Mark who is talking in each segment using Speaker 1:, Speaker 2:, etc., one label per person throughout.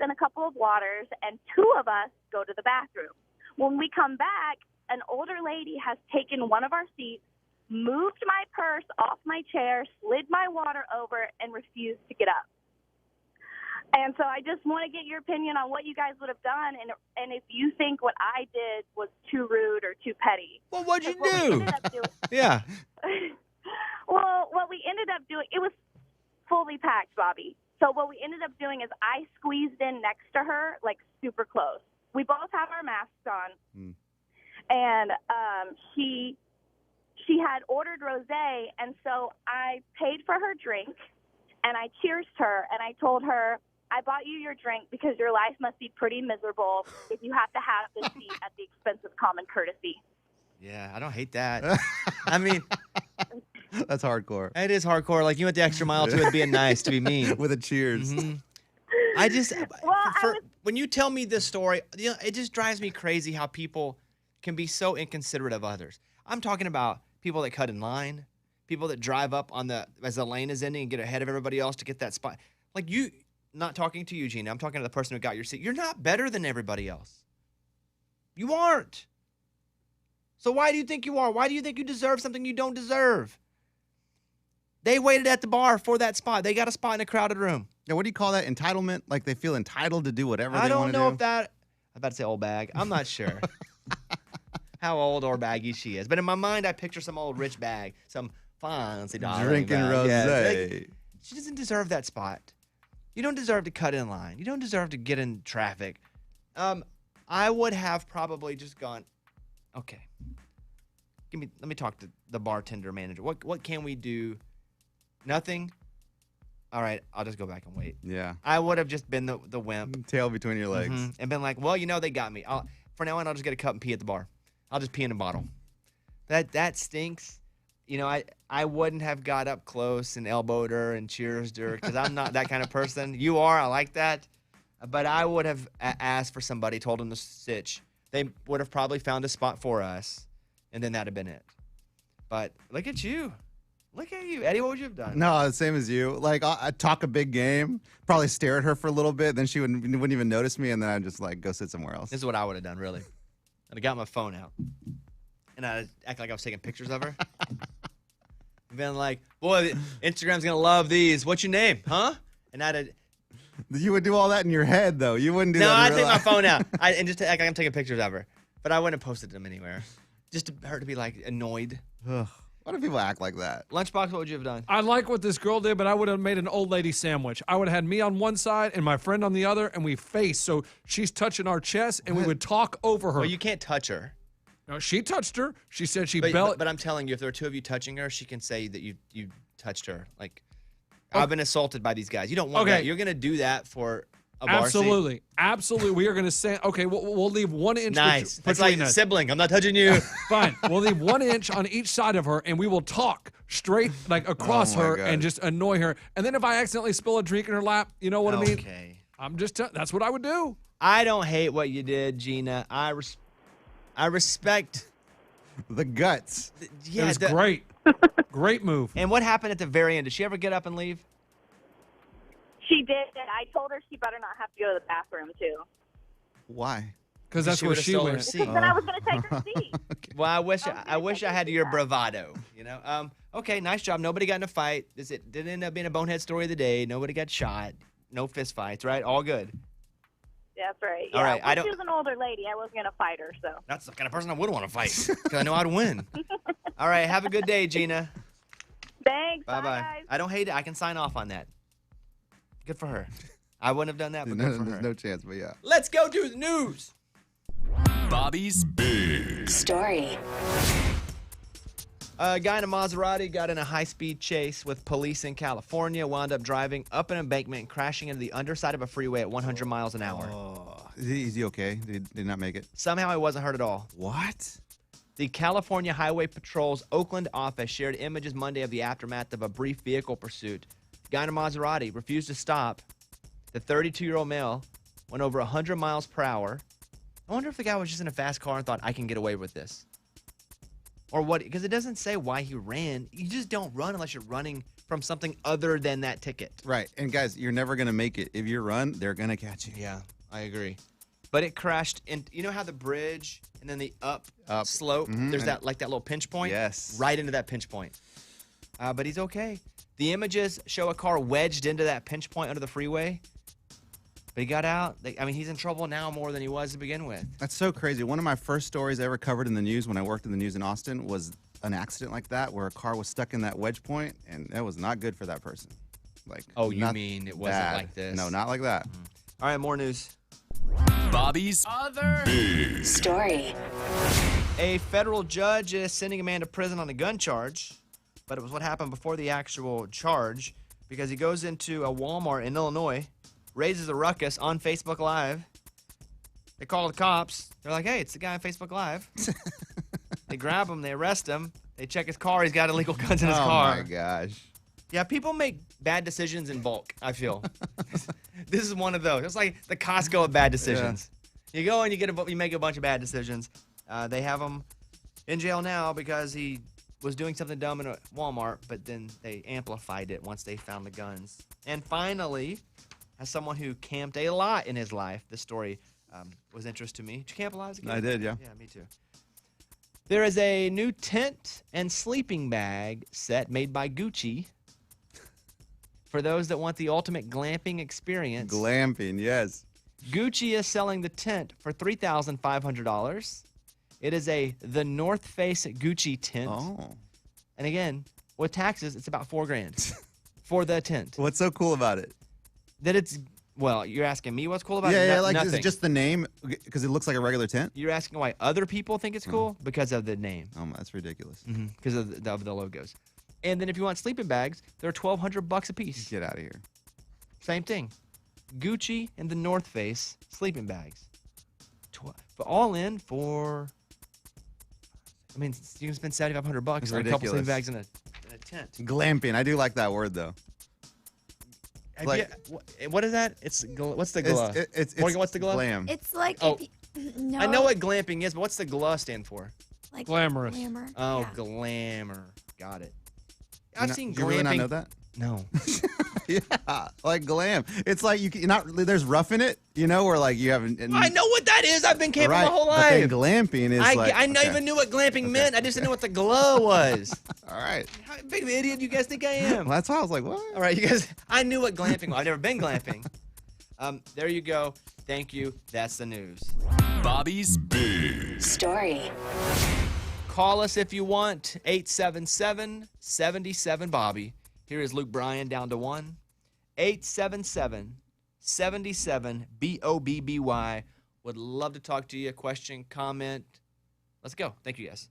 Speaker 1: and a couple of waters, and 2 of us go to the bathroom. When we come back, an older lady has taken one of our seats, moved my purse off my chair, slid my water over, and refused to get up. And so I just want to get your opinion on what you guys would have done, and if you think what I did was too rude or too petty.
Speaker 2: Well, what'd you
Speaker 1: What we
Speaker 2: do?
Speaker 1: ended up doing,
Speaker 2: Yeah.
Speaker 1: well, what we ended up doing, it was fully packed, Bobby. So what we ended up doing is I squeezed in next to her, like super close. We both have our masks on, and she had ordered rosé, and so I paid for her drink, and I cheersed her, and I told her, I bought you your drink because your life must be pretty miserable if you have to have this seat at the expense of common courtesy.
Speaker 2: Yeah, I don't hate that. I mean,
Speaker 3: that's hardcore.
Speaker 2: it is hardcore. Like, you went the extra mile to it being nice, to be mean.
Speaker 3: With a cheers.
Speaker 2: I just,
Speaker 1: Well,
Speaker 2: when you tell me this story, it just drives me crazy how people can be so inconsiderate of others. I'm talking about people that cut in line, people that drive up as the lane is ending and get ahead of everybody else to get that spot. Like, not talking to you, Gina. I'm talking to the person who got your seat. You're not better than everybody else. You aren't. So why do you think you are? Why do you think you deserve something you don't deserve? They waited at the bar for that spot. They got a spot in a crowded room.
Speaker 3: Yeah, what do you call that? Entitlement? Like they feel entitled to do whatever they want to do?
Speaker 2: I don't know if that... I'm about to say old bag. I'm not sure how old or baggy she is. But in my mind, I picture some old rich bag, some fancy dollar
Speaker 3: drinking
Speaker 2: bag.
Speaker 3: rosé.
Speaker 2: Yeah, like, she doesn't deserve that spot. You don't deserve to cut in line. You don't deserve to get in traffic. I would have probably just gone, okay, let me talk to the bartender manager. What can we do? Nothing? All right, I'll just go back and wait.
Speaker 3: Yeah.
Speaker 2: I would have just been the wimp.
Speaker 3: Tail between your legs.
Speaker 2: And been like, well, they got me. For now on, I'll just get a cup and pee at the bar. I'll just pee in a bottle. That stinks. I wouldn't have got up close and elbowed her and cheersed her because I'm not that kind of person. You are. I like that. But I would have asked for somebody, told them to sitch. They would have probably found a spot for us, and then that'd have been it. But look at you. Look at you. Eddie, what would you have done?
Speaker 3: No, the same as you. Like, I'd talk a big game, probably stare at her for a little bit, then she wouldn't even notice me, and then I'd just, like, go sit somewhere else.
Speaker 2: This is what I would have done, really. I'd have got my phone out, and I'd act like I was taking pictures of her. Been like, boy, Instagram's going to love these. What's your name, huh? And
Speaker 3: You would do all that in your head, though. You wouldn't do that in
Speaker 2: I'd
Speaker 3: real
Speaker 2: take my
Speaker 3: life.
Speaker 2: phone out and just act like I'm taking pictures of her. But I wouldn't have posted them anywhere. Just to her to be, like, annoyed.
Speaker 3: Ugh. Why do people act like that?
Speaker 2: Lunchbox, what would you have done?
Speaker 4: I like what this girl did, but I would have made an old lady sandwich. I would have had me on one side and my friend on the other, and we face. So she's touching our chest, and we would talk over her.
Speaker 2: Well, you can't touch her.
Speaker 4: No, she touched her. She said she belted.
Speaker 2: But I'm telling you, if there are 2 of you touching her, she can say that you touched her. Like, I've been assaulted by these guys. You don't want that. You're going to do that for a bar seat?
Speaker 4: Absolutely. We are going to say, okay, we'll leave 1 inch
Speaker 2: nice. It's
Speaker 4: between
Speaker 2: like
Speaker 4: us.
Speaker 2: sibling. I'm not touching you.
Speaker 4: Fine. We'll leave 1 inch on each side of her, and we will talk straight, like, across her and just annoy her. And then if I accidentally spill a drink in her lap, you know what I mean?
Speaker 2: Okay.
Speaker 4: I'm just that's what I would do.
Speaker 2: I don't hate what you did, Gina. I respect
Speaker 3: the guts.
Speaker 4: It was great. Great move.
Speaker 2: And what happened at the very end? Did she ever get up and leave?
Speaker 1: She did. I told her she better not have to go to the bathroom, too.
Speaker 3: Why?
Speaker 4: Because that's where she went.
Speaker 1: Because then I was going to take her seat.
Speaker 2: Well, I wish I had your bravado, Okay, nice job. Nobody got in a fight. It didn't end up being a bonehead story of the day. Nobody got shot. No fist fights, right? All good.
Speaker 1: That's right.
Speaker 2: All right.
Speaker 1: Well, she was an older lady. I wasn't going to fight her, so.
Speaker 2: That's the kind of person I would want to fight because I know I'd win. All right. Have a good day, Gina.
Speaker 1: Thanks.
Speaker 2: Bye-bye.
Speaker 1: Guys.
Speaker 2: I don't hate it. I can sign off on that. Good for her. I wouldn't have done that, but good for her.
Speaker 3: There's no chance, but yeah.
Speaker 2: Let's go to the news.
Speaker 5: Bobby's Big
Speaker 6: Story.
Speaker 2: A guy in a Maserati got in a high-speed chase with police in California, wound up driving up an embankment and crashing into the underside of a freeway at 100 miles an hour.
Speaker 3: Oh, is he okay? Did he not make it?
Speaker 2: Somehow he wasn't hurt at all.
Speaker 3: What?
Speaker 2: The California Highway Patrol's Oakland office shared images Monday of the aftermath of a brief vehicle pursuit. The guy in a Maserati refused to stop. The 32-year-old male went over 100 miles per hour. I wonder if the guy was just in a fast car and thought, I can get away with this. Or what? Because it doesn't say why he ran. You just don't run unless you're running from something other than that ticket.
Speaker 3: Right. And guys, you're never going to make it. If you run, they're going to catch you.
Speaker 2: Yeah, I agree. But it crashed in. You know how the bridge and then the up slope, there's that little pinch point?
Speaker 3: Yes.
Speaker 2: Right into that pinch point. But he's okay. The images show a car wedged into that pinch point under the freeway. But he got out. He's in trouble now more than he was to begin with.
Speaker 3: That's so crazy. One of my first stories I ever covered in the news when I worked in the news in Austin was an accident like that where a car was stuck in that wedge point, and that was not good for that person.
Speaker 2: You mean it wasn't
Speaker 3: bad.
Speaker 2: like this?
Speaker 3: No, not like that.
Speaker 2: All right, more news.
Speaker 5: Bobby's Other Big
Speaker 6: Story.
Speaker 2: A federal judge is sending a man to prison on a gun charge, but it was what happened before the actual charge because he goes into a Walmart in Illinois, raises a ruckus on Facebook Live. They call the cops. They're like, hey, it's the guy on Facebook Live. They grab him. They arrest him. They check his car. He's got illegal guns in his car.
Speaker 3: Oh, my gosh.
Speaker 2: Yeah, people make bad decisions in bulk, I feel. This is one of those. It's like the Costco of bad decisions. Yeah. You go and you make a bunch of bad decisions. They have him in jail now because he was doing something dumb in a Walmart, but then they amplified it once they found the guns. And finally, as someone who camped a lot in his life, this story was interest to me. Did you camp a lot as a kid?
Speaker 3: I did, yeah.
Speaker 2: Yeah, me too. There is a new tent and sleeping bag set made by Gucci for those that want the ultimate glamping experience.
Speaker 3: Glamping, yes.
Speaker 2: Gucci is selling the tent for $3,500. It is the North Face Gucci tent.
Speaker 3: Oh.
Speaker 2: And again, with taxes, it's about $4,000 for the tent.
Speaker 3: What's so cool about it?
Speaker 2: That it's, well, you're asking me what's cool about it?
Speaker 3: Yeah, like
Speaker 2: nothing.
Speaker 3: is it just the name because it looks like a regular tent?
Speaker 2: You're asking why other people think it's cool? Because of the name.
Speaker 3: Oh, that's ridiculous.
Speaker 2: Because of the logos. And then if you want sleeping bags, they're $1,200 a piece.
Speaker 3: Get out of here.
Speaker 2: Same thing. Gucci and the North Face sleeping bags. But all in for, you can spend $7,500
Speaker 3: It's
Speaker 2: on a couple
Speaker 3: ridiculous.
Speaker 2: sleeping bags in a tent.
Speaker 3: Glamping. I do like that word, though.
Speaker 2: What is that? What's the gla? Morgan, what's the gla?
Speaker 3: Glam.
Speaker 7: It's like
Speaker 2: Oh.
Speaker 7: no.
Speaker 2: I know what glamping is, but what's the gla stand for?
Speaker 7: Like
Speaker 4: Glamorous.
Speaker 7: Glamour.
Speaker 2: Oh,
Speaker 7: yeah.
Speaker 2: glamour. Got it. I've seen
Speaker 3: Do you
Speaker 2: glamping.
Speaker 3: really not know that?
Speaker 2: No.
Speaker 3: Yeah, like glam. It's like you're not. There's rough in it, where like you haven't.
Speaker 2: I know what that is. I've been camping
Speaker 3: right,
Speaker 2: my whole
Speaker 3: but then
Speaker 2: life.
Speaker 3: glamping is like.
Speaker 2: I never
Speaker 3: okay.
Speaker 2: even knew what glamping meant. I just didn't know what the glow was.
Speaker 3: All right.
Speaker 2: How big of an idiot do you guys think I am?
Speaker 3: Well, that's why I was like, what?
Speaker 2: All right, you guys. I knew what glamping was. I've never been glamping. There you go. Thank you. That's the news.
Speaker 5: Bobby's Big
Speaker 6: Story.
Speaker 2: Call us if you want. 877-77-BOBBY. Here is Luke Bryan down to 1. 877-77-BOBBY. Would love to talk to you. Question, comment. Let's go. Thank you, guys.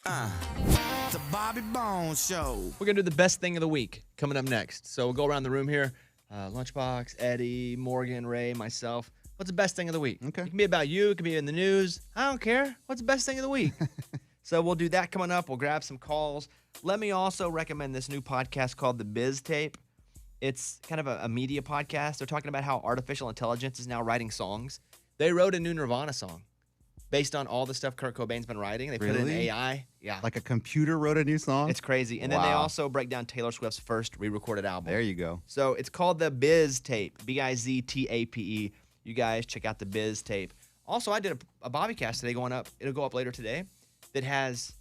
Speaker 6: The Bobby Bones Show.
Speaker 2: We're going to do the best thing of the week coming up next. So we'll go around the room here. Lunchbox, Eddie, Morgan, Ray, myself. What's the best thing of the week?
Speaker 3: Okay.
Speaker 2: It can be about you. It can be in the news. I don't care. What's the best thing of the week? So we'll do that coming up. We'll grab some calls. Let me also recommend this new podcast called The Biz Tape. It's kind of a media podcast. They're talking about how artificial intelligence is now writing songs. They wrote a new Nirvana song based on all the stuff Kurt Cobain's been writing. They put it in
Speaker 3: Really?
Speaker 2: AI. Yeah.
Speaker 3: Like a computer wrote a new song?
Speaker 2: It's crazy. And then they
Speaker 3: Wow.
Speaker 2: also break down Taylor Swift's first re-recorded album.
Speaker 3: There you go.
Speaker 2: So it's called The Biz Tape, Biztape. You guys check out The Biz Tape. Also, I did a Bobbycast today going up. It'll go up later today that has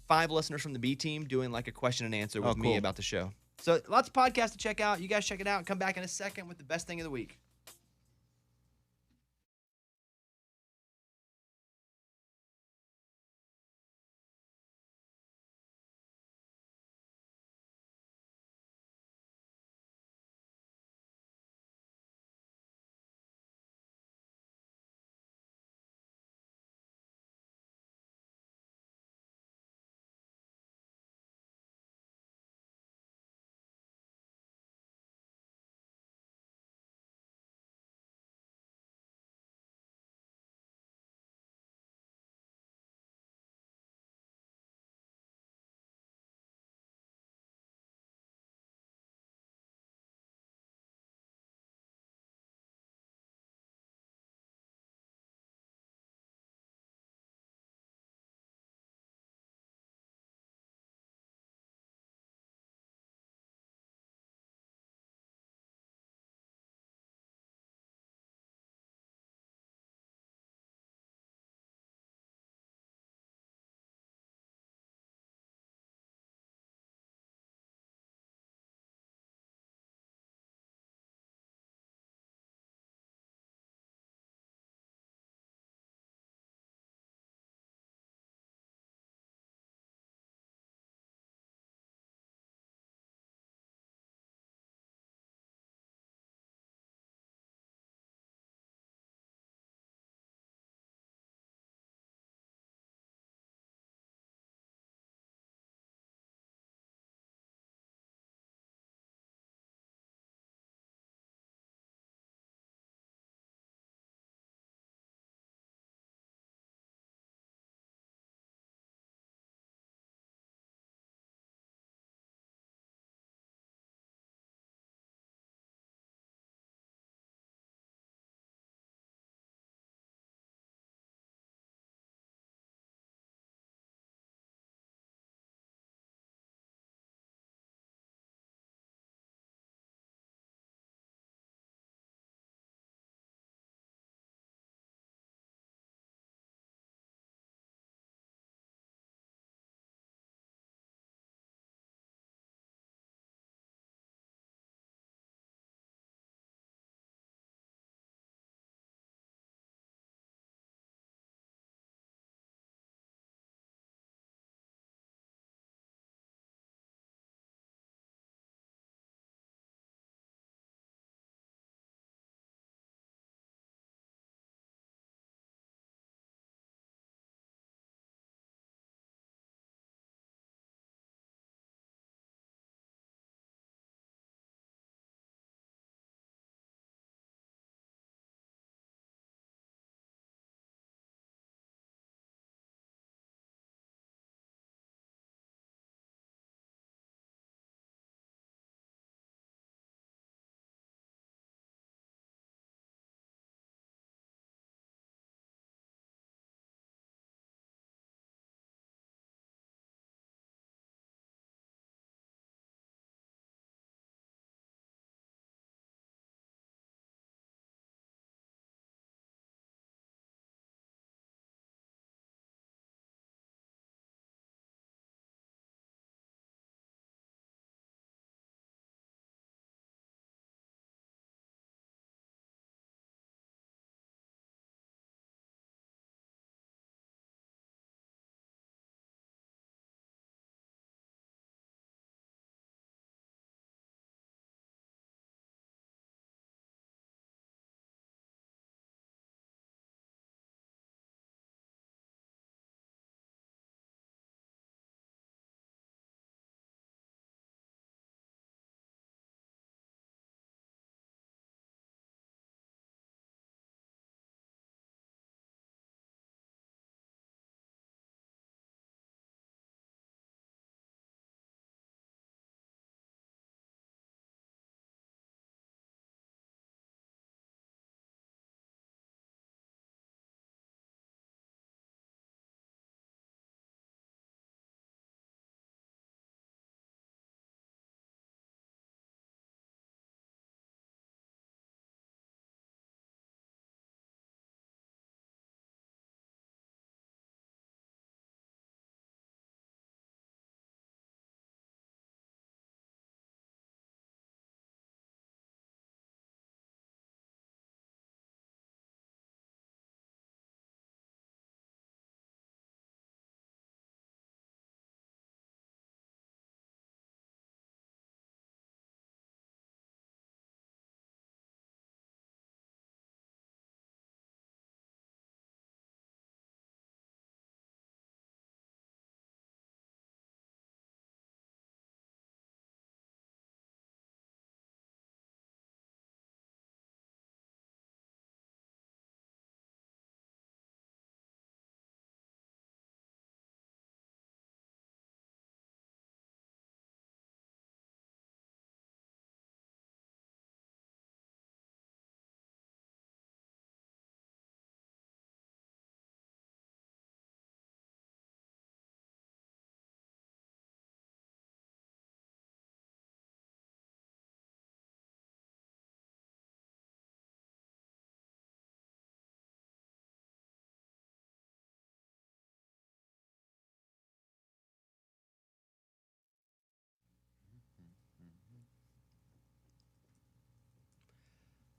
Speaker 2: 5 listeners from the B team doing like a question and answer with me
Speaker 3: cool.
Speaker 2: about the show. So lots of podcasts to check out. You guys check it out. Come back in a second with the best thing of the week.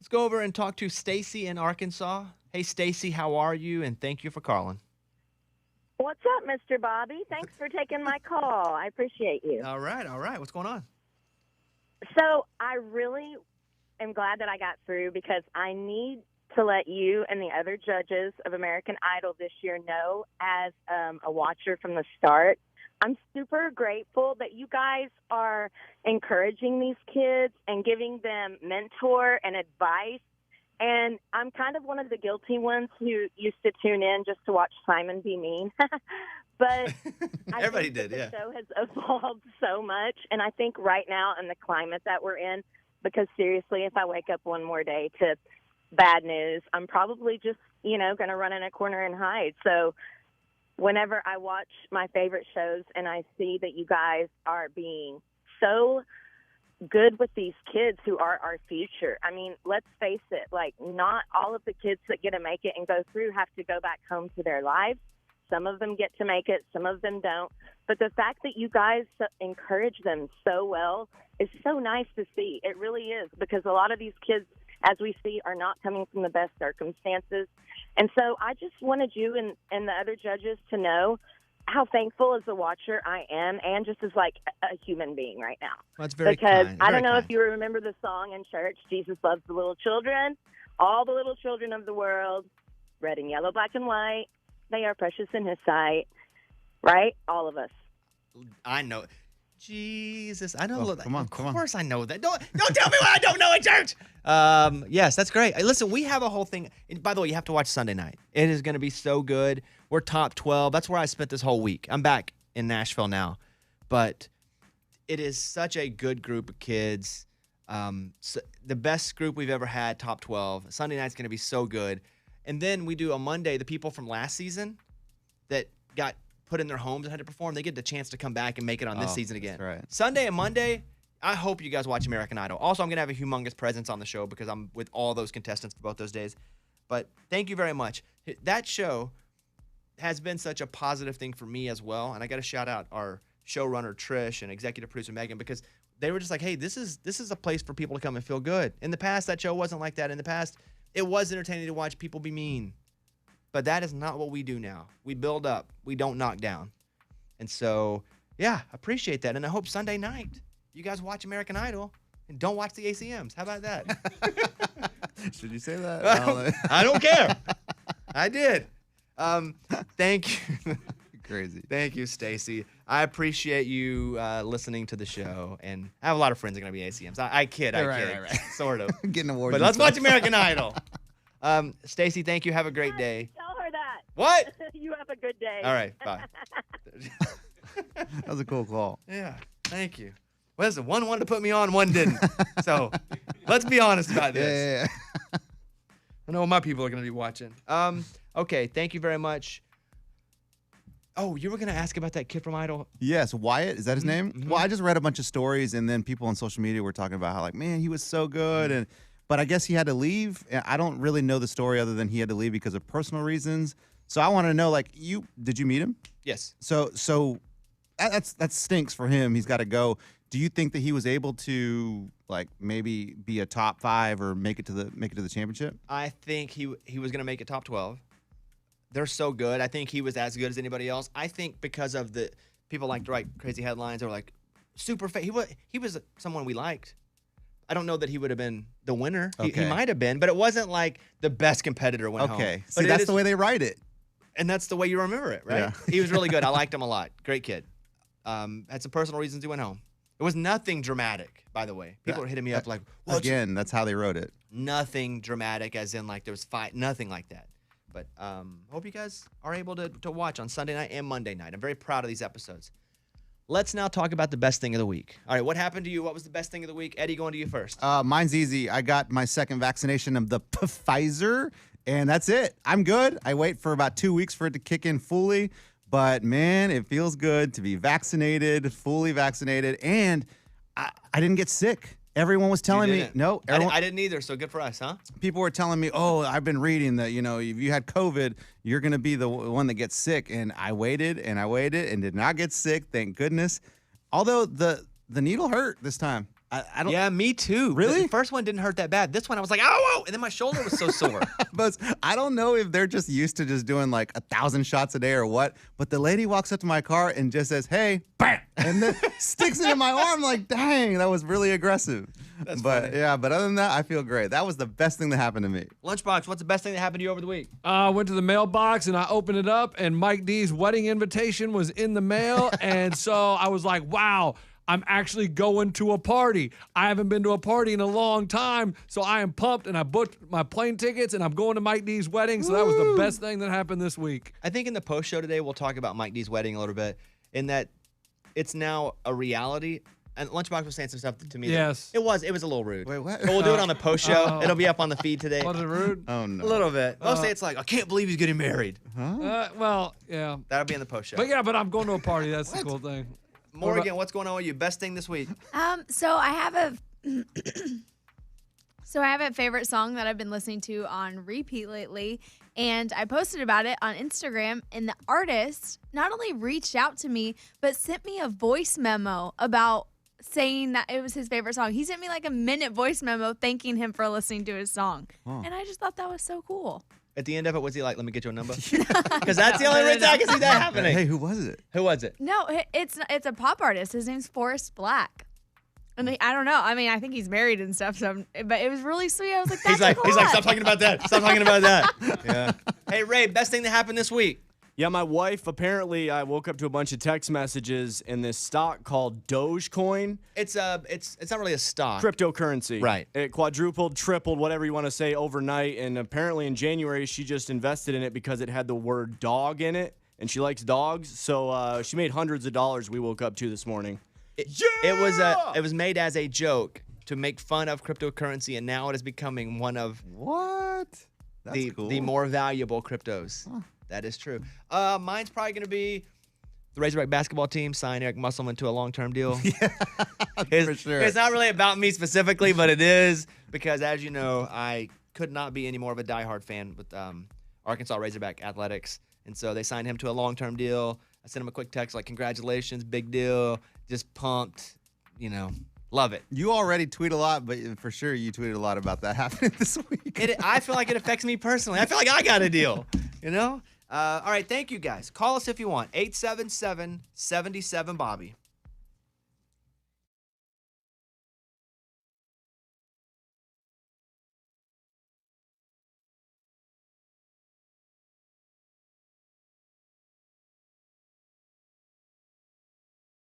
Speaker 2: Let's go over and talk to Stacy in Arkansas. Hey, Stacy, how are you? And thank you for calling.
Speaker 7: What's up, Mr. Bobby? Thanks for taking my call. I appreciate you.
Speaker 2: All right. What's going on?
Speaker 7: So I really am glad that I got through because I need to let you and the other judges of American Idol this year know, as a watcher from the start, I'm super grateful that you guys are encouraging these kids and giving them mentor and advice. And I'm kind of one of the guilty ones who used to tune in just to watch Simon be mean. But
Speaker 2: Everybody did, yeah.
Speaker 7: The show has evolved so much. And I think right now in the climate that we're in, because seriously, if I wake up one more day to bad news, I'm probably just, going to run in a corner and hide. So whenever I watch my favorite shows and I see that you guys are being so good with these kids who are our future. I mean, let's face it, not all of the kids that get to make it and go through have to go back home to their lives. Some of them get to make it, some of them don't. But the fact that you guys encourage them so well is so nice to see. It really is, because a lot of these kids, as we see, are not coming from the best circumstances. And so I just wanted you and the other judges to know how thankful as a watcher I am, and just as a human being right now.
Speaker 2: Well, that's very
Speaker 7: because
Speaker 2: kind.
Speaker 7: I don't know if you remember the song in church, Jesus loves the little children, all the little children of the world, red and yellow, black and white, they are precious in his sight, right? All of us.
Speaker 2: I know. Jesus, I know.
Speaker 3: Come on.
Speaker 2: Of course I know that. Don't tell me what I don't know in church. Yes, that's great. Listen, we have a whole thing. And by the way, you have to watch Sunday night. It is going to be so good. We're top 12. That's where I spent this whole week. I'm back in Nashville now. But it is such a good group of kids. The best group we've ever had, top 12. Sunday night's going to be so good. And then we do a Monday, the people from last season that got put in their homes and had to perform, they get the chance to come back and make it on this season again.
Speaker 3: That's right.
Speaker 2: Sunday and Monday, I hope you guys watch American Idol. Also, I'm going to have a humongous presence on the show because I'm with all those contestants for both those days. But thank you very much. That show has been such a positive thing for me as well. And I got to shout out our showrunner, Trish, and executive producer, Megan, because they were just like, hey, this is a place for people to come and feel good. In the past, that show wasn't like that. In the past, it was entertaining to watch people be mean. But that is not what we do now. We build up. We don't knock down. And so, yeah, appreciate that. And I hope Sunday night you guys watch American Idol and don't watch the ACMs. How about that?
Speaker 3: Should you say that?
Speaker 2: I don't care. I did. Thank you.
Speaker 3: Crazy.
Speaker 2: Thank you, Stacy. I appreciate you listening to the show. And I have a lot of friends that are going to be ACMs. I kid.
Speaker 3: Right.
Speaker 2: Sort of.
Speaker 3: Getting awards.
Speaker 2: But let's watch American Idol. Stacy, thank you. Have a great day.
Speaker 7: Tell her that.
Speaker 2: What?
Speaker 7: You have a good day.
Speaker 2: All right. Bye.
Speaker 3: That was a cool call.
Speaker 2: Yeah. Thank you. Well, listen, one wanted to put me on, one didn't. So let's be honest about this.
Speaker 3: Yeah.
Speaker 2: I know what my people are going to be watching. Okay. Thank you very much. Oh, you were going to ask about that kid from Idol?
Speaker 3: Yes, Wyatt, is that his name?
Speaker 2: Mm-hmm.
Speaker 3: Well, I just read a bunch of stories, and then people on social media were talking about how, man, he was so good, but I guess he had to leave. I don't really know the story other than he had to leave because of personal reasons. So I want to know, did you meet him?
Speaker 2: Yes.
Speaker 3: So that stinks for him. He's got to go. Do you think that he was able to maybe be a top 5 or make it to the championship?
Speaker 2: I think he was going to make it top 12. They're so good. I think he was as good as anybody else. I think because of the people like to write crazy headlines or super fake. He was someone we liked. I don't know that he would have been the winner.
Speaker 3: Okay.
Speaker 2: He might have been, but it wasn't like the best competitor went home.
Speaker 3: Okay.
Speaker 2: But
Speaker 3: See, that's the way they write it.
Speaker 2: And that's the way you remember it, right?
Speaker 3: Yeah.
Speaker 2: He was really good. I liked him a lot. Great kid. Had some personal reasons he went home. It was nothing dramatic, by the way. People were hitting me up
Speaker 3: again, that's how they wrote it.
Speaker 2: Nothing dramatic as in there was fight, nothing like that. But hope you guys are able to watch on Sunday night and Monday night. I'm very proud of these episodes. Let's now talk about the best thing of the week. All right, what happened to you? What was the best thing of the week? Eddie, going to you first.
Speaker 3: Mine's easy. I got my second vaccination of the Pfizer, and that's it. I'm good. I wait for about 2 weeks for it to kick in fully. But, man, it feels good to be vaccinated, fully vaccinated, and I didn't get sick. Everyone was telling me, no.
Speaker 2: I didn't either, so good for us, huh?
Speaker 3: People were telling me, I've been reading that, if you had COVID, you're going to be the one that gets sick. And I waited and did not get sick, thank goodness. Although the needle hurt this time. I don't.
Speaker 2: Yeah, me too.
Speaker 3: Really?
Speaker 2: The first one didn't hurt that bad. This one, I was like, ow, and then my shoulder was so sore.
Speaker 3: But I don't know if they're just used to just doing like 1,000 shots a day or what. But the lady walks up to my car and just says, "Hey," bam, and then sticks it in my arm. Like, dang, that was really aggressive.
Speaker 2: That's
Speaker 3: but
Speaker 2: funny.
Speaker 3: yeah, but other than that, I feel great. That was the best thing that happened to me.
Speaker 2: Lunchbox, what's the best thing that happened to you over the week?
Speaker 4: I went to the mailbox and I opened it up, and Mike D's wedding invitation was in the mail. And so I was like, wow, I'm actually going to a party. I haven't been to a party in a long time, so I am pumped, and I booked my plane tickets, and I'm going to Mike D's wedding. So that was the best thing that happened this week.
Speaker 2: I think in the post show today, we'll talk about Mike D's wedding a little bit, in that it's now a reality. And Lunchbox was saying some stuff to me.
Speaker 4: Yes.
Speaker 2: It was a little rude.
Speaker 3: Wait, what?
Speaker 2: But we'll do it on the post show. It'll be up on the feed today.
Speaker 4: Was it rude?
Speaker 3: Oh no.
Speaker 2: A little bit. Mostly it's like, I can't believe he's getting married.
Speaker 4: Well, yeah.
Speaker 2: That'll be in the post show.
Speaker 4: But I'm going to a party. That's the cool thing.
Speaker 2: Morgan, what's going on with you? Best thing this week?
Speaker 8: So I have a favorite song that I've been listening to on repeat lately, and I posted about it on Instagram, and the artist not only reached out to me, but sent me a voice memo about saying that it was his favorite song. He sent me like a minute voice memo thanking him for listening to his song. And I just thought that was so cool.
Speaker 2: At the end of it, was he like, let me get your number? Because that's the only reason I can see that happening.
Speaker 3: Hey, who was it?
Speaker 2: Who was it?
Speaker 8: No, it's a pop artist. His name's Forrest Black. And I don't know. I mean, I think he's married and stuff. But it was really sweet. I was like, that's
Speaker 2: He's like, stop talking about that. Stop talking about that. Yeah. Hey, Ray, best thing that happened this week?
Speaker 9: Yeah, my wife, apparently I woke up to a bunch of text messages in this stock called Dogecoin.
Speaker 2: It's not really a stock.
Speaker 9: Cryptocurrency.
Speaker 2: Right.
Speaker 9: It quadrupled, tripled, whatever you want to say overnight. And apparently in January, she just invested in it because it had the word dog in it. And she likes dogs. So she made hundreds of dollars we woke up to this morning.
Speaker 2: It was made as a joke to make fun of cryptocurrency, and now it is becoming one of
Speaker 3: What? That's cool.
Speaker 2: the more valuable cryptos. Huh. That is true. Mine's probably going to be the Razorback basketball team signed Eric Musselman to a long-term deal.
Speaker 3: For sure.
Speaker 2: It's not really about me specifically, but it is because, as you know, I could not be any more of a diehard fan with Arkansas Razorback athletics. And so they signed him to a long-term deal. I sent him a quick text like, congratulations, big deal, just pumped, love it.
Speaker 3: You already tweet a lot, but for sure you tweeted a lot about that happening this week.
Speaker 2: I feel like it affects me personally. I feel like I got a deal, All right, thank you guys. Call us if you want, 877-77-BOBBY.